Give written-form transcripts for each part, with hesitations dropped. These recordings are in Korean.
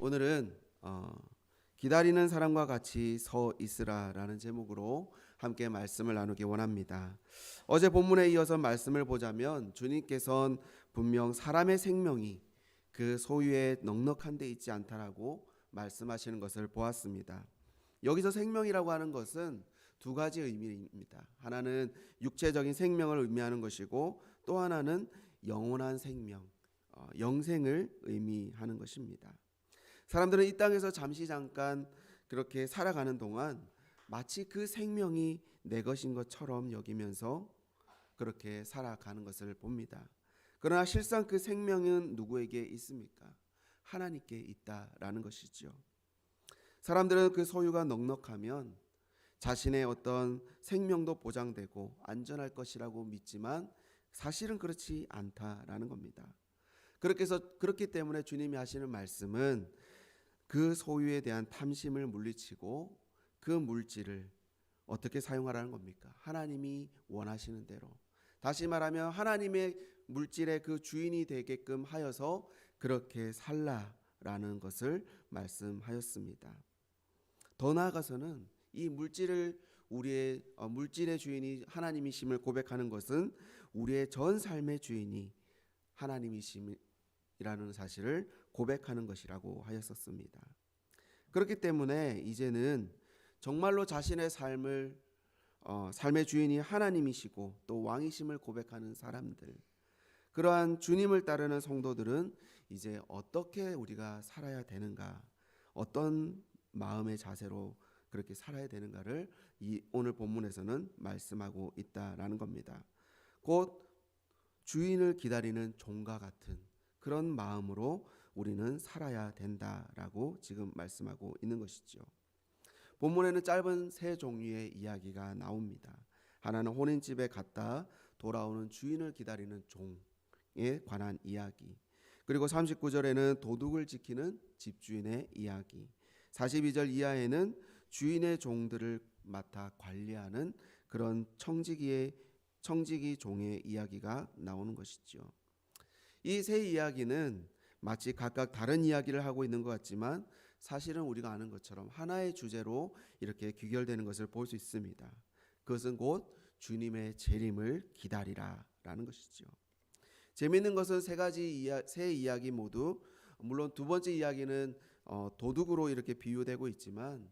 오늘은 기다리는 사람과 같이 서 있으라라는 제목으로 함께 말씀을 나누기 원합니다. 어제 본문에 이어서 말씀을 보자면 주님께서는 분명 사람의 생명이 그 소유에 넉넉한 데 있지 않다라고 말씀하시는 것을 보았습니다. 여기서 생명이라고 하는 것은 두 가지 의미입니다. 하나는 육체적인 생명을 의미하는 것이고 또 하나는 영원한 생명, 영생을 의미하는 것입니다. 사람들은 이 땅에서 잠깐 그렇게 살아가는 동안 마치 그 생명이 내 것인 것처럼 여기면서 그렇게 살아가는 것을 봅니다. 그러나 실상 그 생명은 누구에게 있습니까? 하나님께 있다라는 것이죠. 사람들은 그 소유가 넉넉하면 자신의 어떤 생명도 보장되고 안전할 것이라고 믿지만 사실은 그렇지 않다라는 겁니다. 그렇기 때문에 주님이 하시는 말씀은 그 소유에 대한 탐심을 물리치고 그 물질을 어떻게 사용하라는 겁니까? 하나님이 원하시는 대로. 다시 말하면 하나님의 물질의 그 주인이 되게끔 하여서 그렇게 살라라는 것을 말씀하였습니다. 더 나아가서는 이 물질을 물질의 주인이 하나님이심을 고백하는 것은 우리의 전 삶의 주인이 하나님이심이라는 사실을 고백하는 것이라고 하였었습니다. 그렇기 때문에 이제는 정말로 자신의 삶의 주인이 하나님이시고 또 왕이심을 고백하는 사람들, 그러한 주님을 따르는 성도들은 이제 어떻게 우리가 살아야 되는가, 어떤 마음의 자세로 그렇게 살아야 되는가를 오늘 본문에서는 말씀하고 있다라는 겁니다. 곧 주인을 기다리는 종과 같은 그런 마음으로 우리는 살아야 된다라고 지금 말씀하고 있는 것이죠. 본문에는 짧은 세 종류의 이야기가 나옵니다. 하나는 혼인집에 갔다 돌아오는 주인을 기다리는 종에 관한 이야기, 그리고 39절에는 도둑을 지키는 집주인의 이야기, 42절 이하에는 주인의 종들을 맡아 관리하는 그런 청지기 종의 이야기가 나오는 것이죠. 이 세 이야기는 마치 각각 다른 이야기를 하고 있는 것 같지만 사실은 우리가 아는 것처럼 하나의 주제로 이렇게 귀결되는 것을 볼 수 있습니다. 그것은 곧 주님의 재림을 기다리라라는 것이죠. 재미있는 것은 세 이야기 모두, 물론 두 번째 이야기는 도둑으로 이렇게 비유되고 있지만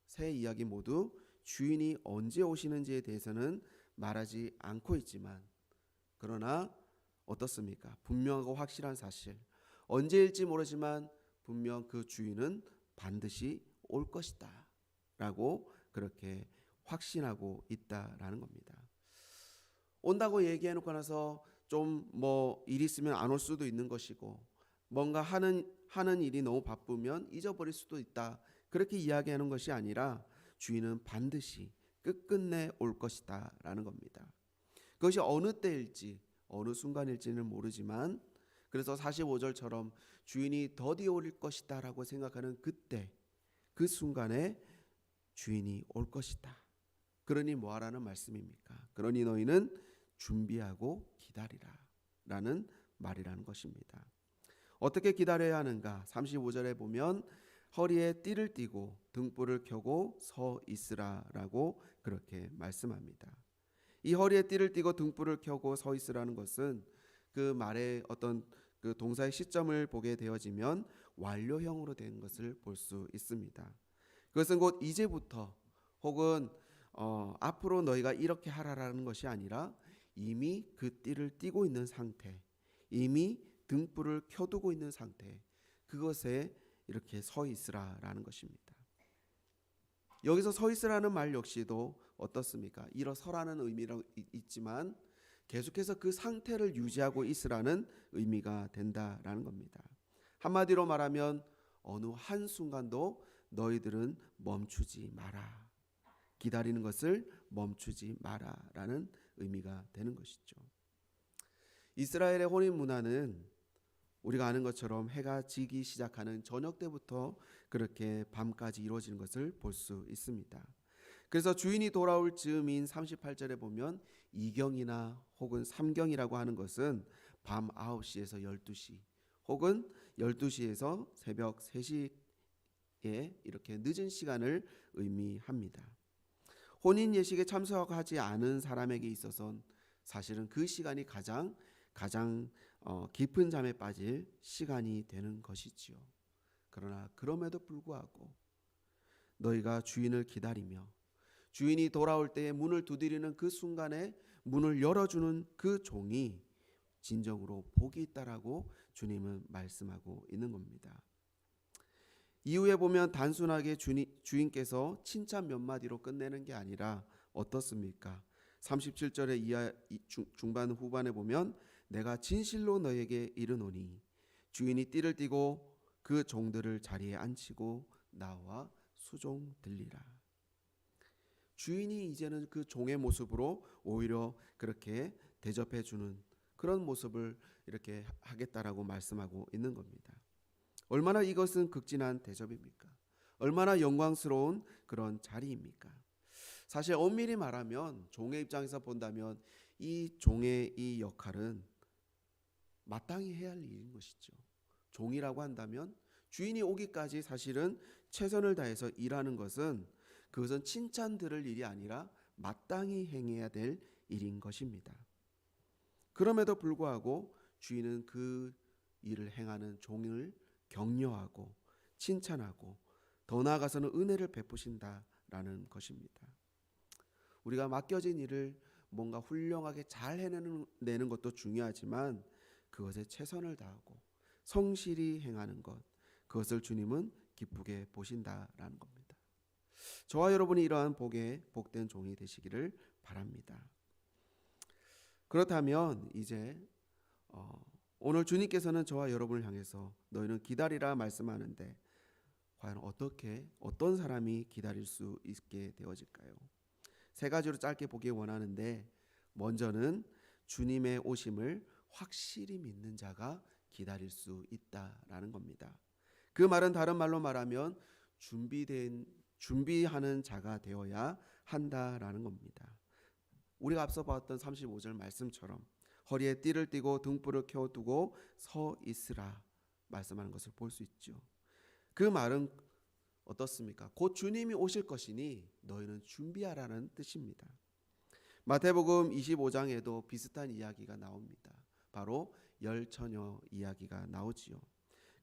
세 이야기 모두 주인이 언제 오시는지에 대해서는 말하지 않고 있지만, 그러나 어떻습니까? 분명하고 확실한 사실, 언제일지 모르지만 분명 그 주인은 반드시 올 것이다 라고 그렇게 확신하고 있다라는 겁니다. 온다고 얘기해놓고 나서 좀 일 있으면 안 올 수도 있는 것이고, 뭔가 하는 일이 너무 바쁘면 잊어버릴 수도 있다, 그렇게 이야기하는 것이 아니라 주인은 반드시 끝끝내 올 것이다 라는 겁니다. 그것이 어느 때일지 어느 순간일지는 모르지만, 그래서 45절처럼 주인이 더디 올 것이다 라고 생각하는 그때, 그 순간에 주인이 올 것이다. 그러니 뭐하라는 말씀입니까? 그러니 너희는 준비하고 기다리라 라는 말이라는 것입니다. 어떻게 기다려야 하는가? 35절에 보면 허리에 띠를 띠고 등불을 켜고 서 있으라라고 그렇게 말씀합니다. 이 허리에 띠를 띠고 등불을 켜고 서 있으라는 것은 그 말의 어떤 그 동사의 시점을 보게 되어지면 완료형으로 된 것을 볼 수 있습니다. 그것은 곧 이제부터 혹은 앞으로 너희가 이렇게 하라라는 것이 아니라 이미 그 띠를 띠고 있는 상태, 이미 등불을 켜두고 있는 상태, 그것에 이렇게 서 있으라라는 것입니다. 여기서 서 있으라는 말 역시도 어떻습니까? 일어서라는 의미로 있지만 계속해서 그 상태를 유지하고 있으라는 의미가 된다라는 겁니다. 한마디로 말하면 어느 한순간도 너희들은 멈추지 마라, 기다리는 것을 멈추지 마라라는 의미가 되는 것이죠. 이스라엘의 혼인 문화는 우리가 아는 것처럼 해가 지기 시작하는 저녁 때부터 그렇게 밤까지 이루어지는 것을 볼 수 있습니다. 그래서 주인이 돌아올 즈음인 38절에 보면 이경이나 혹은 삼경이라고 하는 것은 밤 9시에서 12시 혹은 12시에서 새벽 3시에 이렇게 늦은 시간을 의미합니다. 혼인 예식에 참석하지 않은 사람에게 있어서는 사실은 그 시간이 가장 깊은 잠에 빠질 시간이 되는 것이지요. 그러나 그럼에도 불구하고 너희가 주인을 기다리며 주인이 돌아올 때에 문을 두드리는 그 순간에 문을 열어주는 그 종이 진정으로 복이 있다라고 주님은 말씀하고 있는 겁니다. 이후에 보면 단순하게 주인께서 칭찬 몇 마디로 끝내는 게 아니라 어떻습니까? 37절의 중반 후반에 보면 내가 진실로 너에게 이르노니 주인이 띠를 띠고 그 종들을 자리에 앉히고 나와 수종 들리라. 주인이 이제는 그 종의 모습으로 오히려 그렇게 대접해 주는 그런 모습을 이렇게 하겠다라고 말씀하고 있는 겁니다. 얼마나 이것은 극진한 대접입니까? 얼마나 영광스러운 그런 자리입니까? 사실 엄밀히 말하면 종의 입장에서 본다면 이 종의 이 역할은 마땅히 해야 할 일인 것이죠. 종이라고 한다면 주인이 오기까지 사실은 최선을 다해서 일하는 것은 그것은 칭찬 들을 일이 아니라 마땅히 행해야 될 일인 것입니다. 그럼에도 불구하고 주인은 그 일을 행하는 종을 격려하고 칭찬하고 더 나아가서는 은혜를 베푸신다라는 것입니다. 우리가 맡겨진 일을 뭔가 훌륭하게 잘 해내는 것도 중요하지만 그것에 최선을 다하고 성실히 행하는 것, 그것을 주님은 기쁘게 보신다라는 겁니다. 저와 여러분이 이러한 복된 종이 되시기를 바랍니다. 그렇다면 이제 오늘 주님께서는 저와 여러분을 향해서 너희는 기다리라 말씀하는데 과연 어떤 사람이 기다릴 수 있게 되어질까요? 세 가지로 짧게 보기 원하는데 먼저는 주님의 오심을 확실히 믿는 자가 기다릴 수 있다라는 겁니다. 그 말은 다른 말로 말하면 준비하는 자가 되어야 한다라는 겁니다. 우리가 앞서 봤던 35절 말씀처럼 허리에 띠를 띠고 등불을 켜두고 서 있으라 말씀하는 것을 볼 수 있죠. 그 말은 어떻습니까? 곧 주님이 오실 것이니 너희는 준비하라는 뜻입니다. 마태복음 25장에도 비슷한 이야기가 나옵니다. 바로 10처녀 이야기가 나오지요.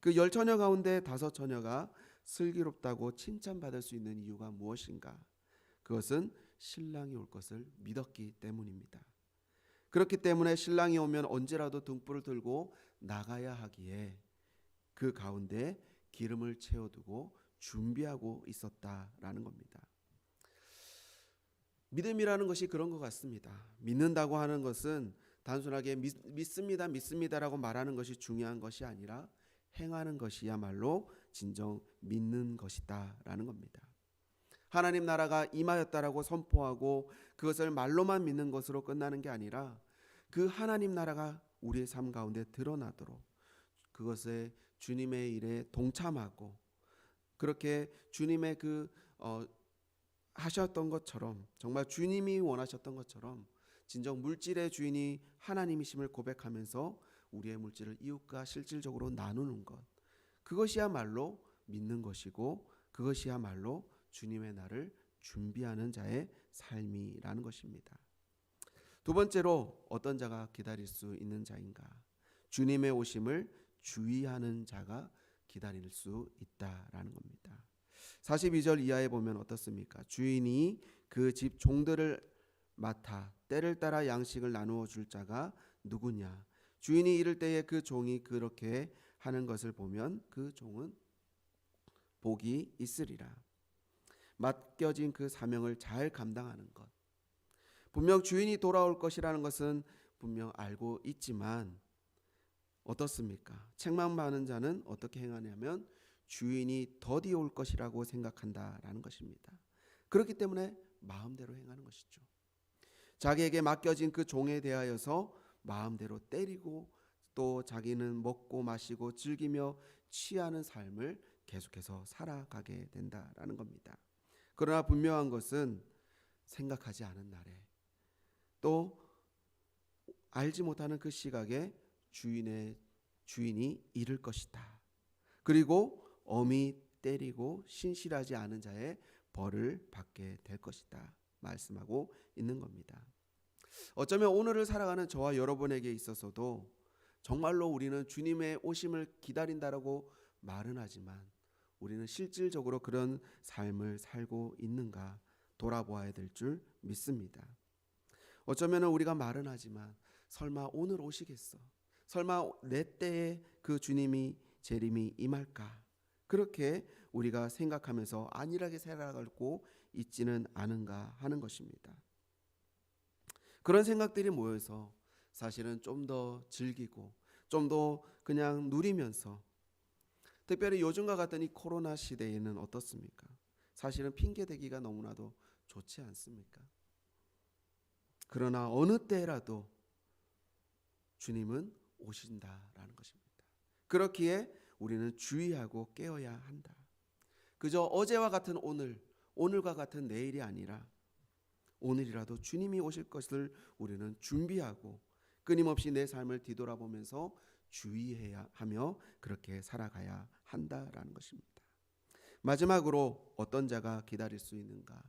그 10처녀 가운데 5처녀가 슬기롭다고 칭찬받을 수 있는 이유가 무엇인가? 그것은 신랑이 올 것을 믿었기 때문입니다. 그렇기 때문에 신랑이 오면 언제라도 등불을 들고 나가야 하기에 그 가운데 기름을 채워두고 준비하고 있었다라는 겁니다. 믿음이라는 것이 그런 것 같습니다. 믿는다고 하는 것은 단순하게 믿습니다라고 말하는 것이 중요한 것이 아니라 행하는 것이야말로 진정 믿는 것이다라는 겁니다. 하나님 나라가 임하였다라고 선포하고 그것을 말로만 믿는 것으로 끝나는 게 아니라 그 하나님 나라가 우리의 삶 가운데 드러나도록 그것에 주님의 일에 동참하고 그렇게 주님의 하셨던 것처럼 정말 주님이 원하셨던 것처럼 진정 물질의 주인이 하나님이심을 고백하면서 우리의 물질을 이웃과 실질적으로 나누는 것, 그것이야말로 믿는 것이고 그것이야말로 주님의 날을 준비하는 자의 삶이라는 것입니다. 두 번째로 어떤 자가 기다릴 수 있는 자인가? 주님의 오심을 주의하는 자가 기다릴 수 있다라는 겁니다. 42절 이하에 보면 어떻습니까? 주인이 그 집 종들을 맡아 때를 따라 양식을 나누어 줄 자가 누구냐? 주인이 이를 때에 그 종이 그렇게 하는 것을 보면 그 종은 복이 있으리라. 맡겨진 그 사명을 잘 감당하는 것. 분명 주인이 돌아올 것이라는 것은 분명 알고 있지만 어떻습니까? 책망 많은 자는 어떻게 행하냐면 주인이 더디 올 것이라고 생각한다라는 것입니다. 그렇기 때문에 마음대로 행하는 것이죠. 자기에게 맡겨진 그 종에 대하여서 마음대로 때리고 또 자기는 먹고 마시고 즐기며 취하는 삶을 계속해서 살아가게 된다라는 겁니다. 그러나 분명한 것은 생각하지 않은 날에 또 알지 못하는 그 시각에 주인이 이를 것이다 그리고 엄히 때리고 신실하지 않은 자의 벌을 받게 될 것이다 말씀하고 있는 겁니다. 어쩌면 오늘을 살아가는 저와 여러분에게 있어서도 정말로 우리는 주님의 오심을 기다린다라고 말은 하지만 우리는 실질적으로 그런 삶을 살고 있는가 돌아보아야 될 줄 믿습니다. 어쩌면 우리가 말은 하지만 설마 오늘 오시겠어? 설마 내 때에 그 주님이 재림이 임할까? 그렇게 우리가 생각하면서 안일하게 살아가고 있지는 않은가 하는 것입니다. 그런 생각들이 모여서 사실은 좀 더 즐기고 좀 더 그냥 누리면서, 특별히 요즘과 같은 이 코로나 시대에는 어떻습니까? 사실은 핑계대기가 너무나도 좋지 않습니까? 그러나 어느 때라도 주님은 오신다라는 것입니다. 그렇기에 우리는 주의하고 깨어야 한다. 그저 어제와 같은 오늘, 오늘과 같은 내일이 아니라 오늘이라도 주님이 오실 것을 우리는 준비하고 끊임없이 내 삶을 뒤돌아보면서 주의해야 하며 그렇게 살아가야 한다라는 것입니다. 마지막으로 어떤 자가 기다릴 수 있는가?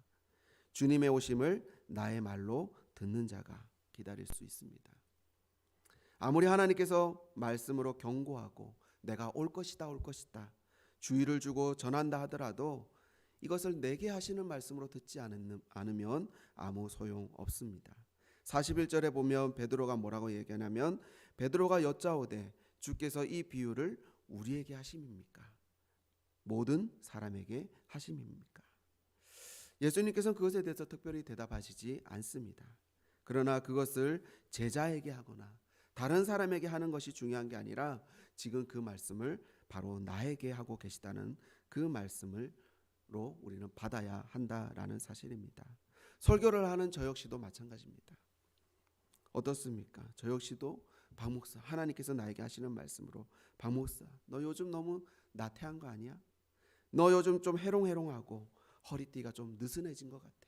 주님의 오심을 나의 말로 듣는 자가 기다릴 수 있습니다. 아무리 하나님께서 말씀으로 경고하고 내가 올 것이다 올 것이다 주의를 주고 전한다 하더라도 이것을 내게 하시는 말씀으로 듣지 않으면 아무 소용 없습니다. 41절에 보면 베드로가 뭐라고 얘기하냐면 베드로가 여짜오되 주께서 이 비유를 우리에게 하심입니까? 모든 사람에게 하심입니까? 예수님께서는 그것에 대해서 특별히 대답하시지 않습니다. 그러나 그것을 제자에게 하거나 다른 사람에게 하는 것이 중요한 게 아니라 지금 그 말씀을 바로 나에게 하고 계시다는 그 말씀으로 우리는 받아야 한다라는 사실입니다. 설교를 하는 저 역시도 마찬가지입니다. 어떻습니까? 저 역시도 박 목사, 하나님께서 나에게 하시는 말씀으로 박 목사, 너 요즘 너무 나태한 거 아니야? 너 요즘 좀 해롱해롱하고 허리띠가 좀 느슨해진 것 같아.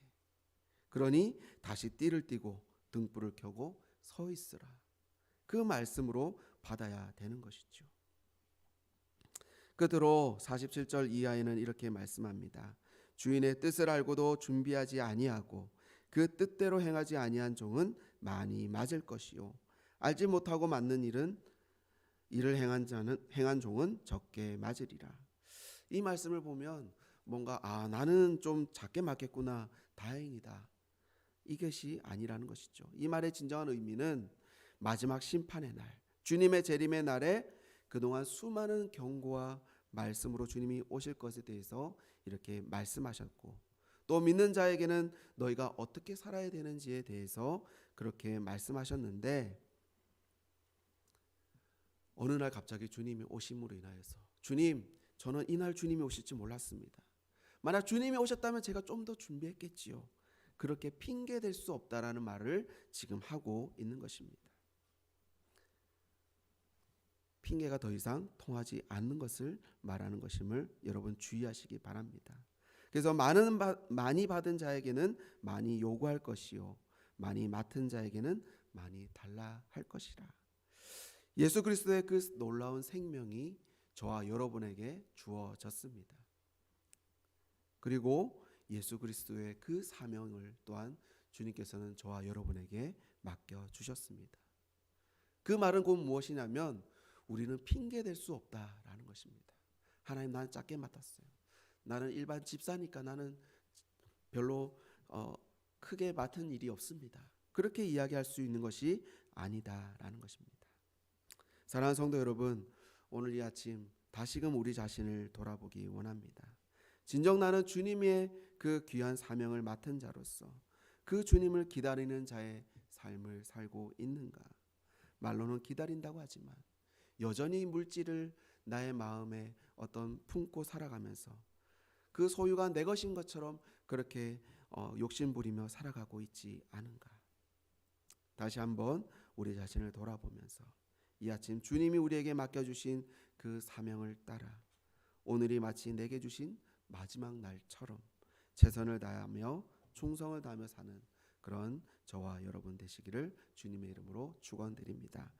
그러니 다시 띠를 띠고 등불을 켜고 서 있으라. 그 말씀으로 받아야 되는 것이죠. 끝으로 47절 이하에는 이렇게 말씀합니다. 주인의 뜻을 알고도 준비하지 아니하고 그 뜻대로 행하지 아니한 종은 많이 맞을 것이요 알지 못하고 맞는 일을 행한 종은 적게 맞으리라. 이 말씀을 보면 뭔가 나는 좀 작게 맞겠구나, 다행이다, 이것이 아니라는 것이죠. 이 말의 진정한 의미는 마지막 심판의 날, 주님의 재림의 날에 그동안 수많은 경고와 말씀으로 주님이 오실 것에 대해서 이렇게 말씀하셨고, 또 믿는 자에게는 너희가 어떻게 살아야 되는지에 대해서 그렇게 말씀하셨는데, 어느 날 갑자기 주님이 오심으로 인하여서 주님, 저는 이날 주님이 오실지 몰랐습니다. 만약 주님이 오셨다면 제가 좀 더 준비했겠지요. 그렇게 핑계댈 수 없다라는 말을 지금 하고 있는 것입니다. 핑계가 더 이상 통하지 않는 것을 말하는 것임을 여러분 주의하시기 바랍니다. 그래서 많이 받은 자에게는 많이 요구할 것이요 많이 맡은 자에게는 많이 달라 할 것이라. 예수 그리스도의 그 놀라운 생명이 저와 여러분에게 주어졌습니다. 그리고 예수 그리스도의 그 사명을 또한 주님께서는 저와 여러분에게 맡겨주셨습니다. 그 말은 곧 무엇이냐면 우리는 핑계댈 수 없다라는 것입니다. 하나님, 나는 작게 맡았어요. 나는 일반 집사니까 나는 별로 크게 맡은 일이 없습니다. 그렇게 이야기할 수 있는 것이 아니다라는 것입니다. 사랑하는 성도 여러분, 오늘 이 아침 다시금 우리 자신을 돌아보기 원합니다. 진정 나는 주님의 그 귀한 사명을 맡은 자로서 그 주님을 기다리는 자의 삶을 살고 있는가? 말로는 기다린다고 하지만 여전히 물질을 나의 마음에 품고 살아가면서 그 소유가 내 것인 것처럼 그렇게 욕심부리며 살아가고 있지 않은가? 다시 한번 우리 자신을 돌아보면서 이 아침 주님이 우리에게 맡겨주신 그 사명을 따라 오늘이 마치 내게 주신 마지막 날처럼 최선을 다하며 충성을 다하며 사는 그런 저와 여러분 되시기를 주님의 이름으로 축원드립니다.